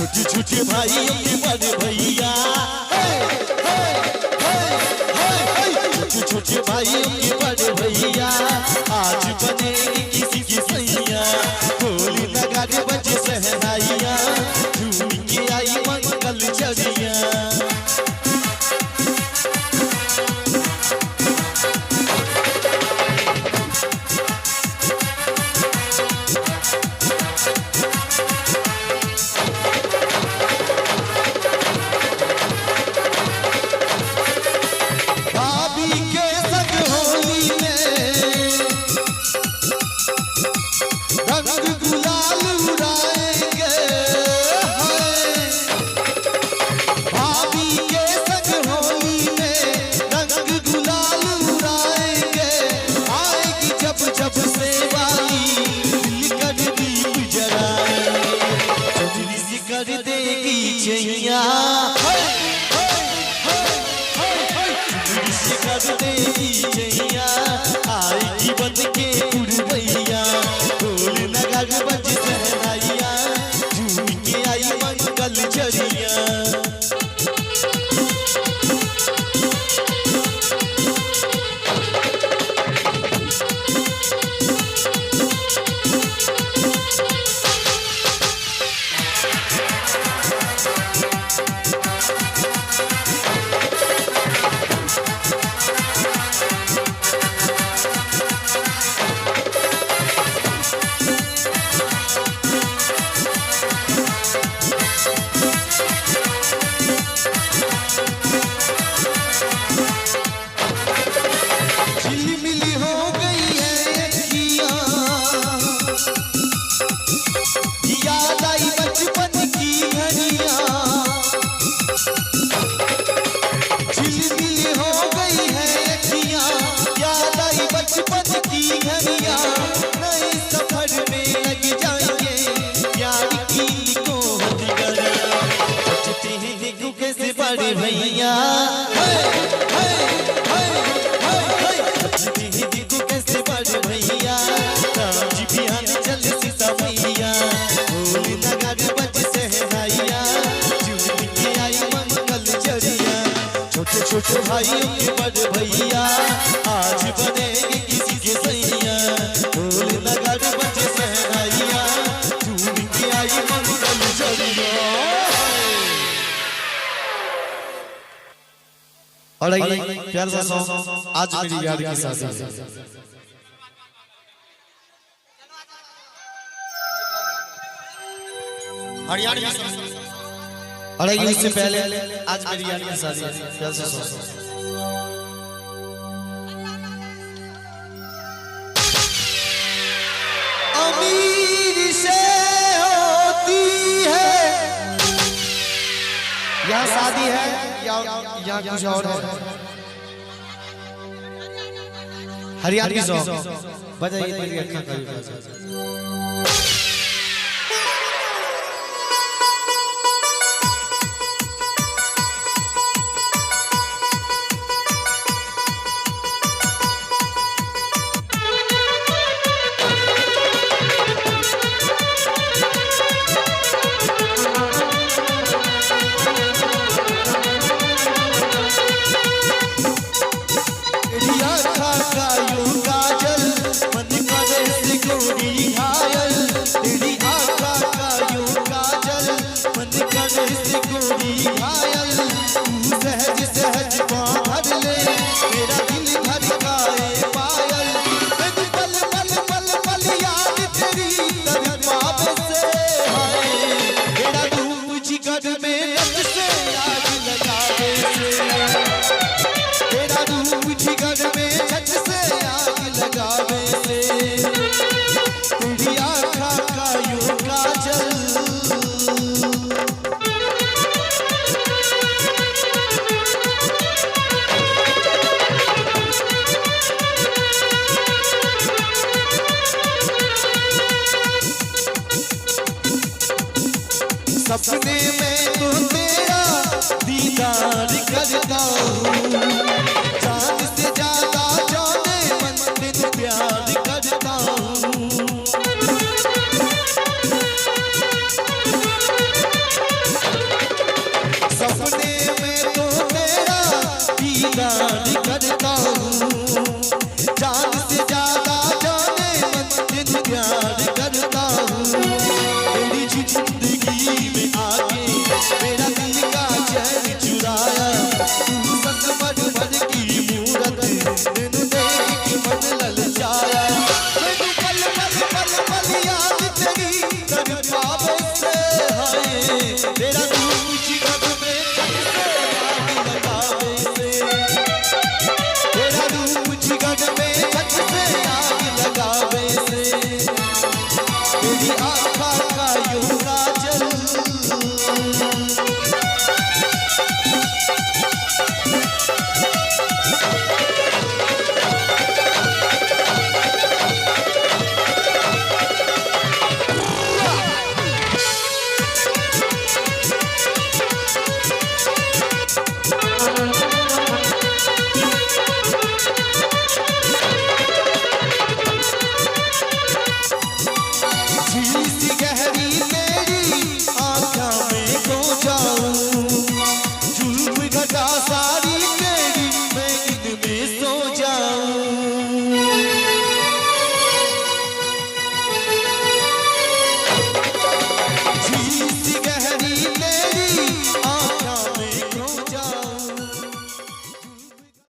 छोटे छोटे भाई के बड़े भैया, छोटे छोटे भाई के बड़े भैया, आज बनेगी किसी की सैया, ढोली नगाड़े बजे सहनाइया, झूम के आई मंगल चरिया। आएगी बन के उड़वैया, ढोल नगाड़े बजे सहनाइया, झूम के आई मंगल चरिया। भैया कैसे बड़े भैया, राज बिहान चल सीता मैया, ढोल नगाड़े बजे सहनाइया, झूम के आई मंगल चरिया। छोटे छोटे भाइयों के बड़े भैया, आज बनेगी किसी के सैया, ढोल नगाड़े बजे सहनाइया, झूम के आई मंगल चरिया। और प्यार सा सॉन्ग आज मेरी याद की शादी है। हरियाणा और इससे पहले आज मेरी याद की शादी है। प्यार सा सॉन्ग अमीर से होती है, यहाँ शादी है या कुछ और है। हरियाणवी सॉन्ग बजाइए तेरी अक्खा कभी। सपने में तो तेरा दीदार करता हूँ, जान से ज्यादा जाने मन तेरे प्यार करता हूँ। की जिंदगी में आके मेरा दिल का चैन चुराया। तू संगमरमर की मूरत मैनू देख के मन ललचाया। मैनू पल पल पल पल याद तेरी तड़पावे से हाय। तेरा रूप जिगर में जलसे आग लगावे से। तेरा रूप जिगर में जलसे आग लगावे से। तेरी आँखों का यूं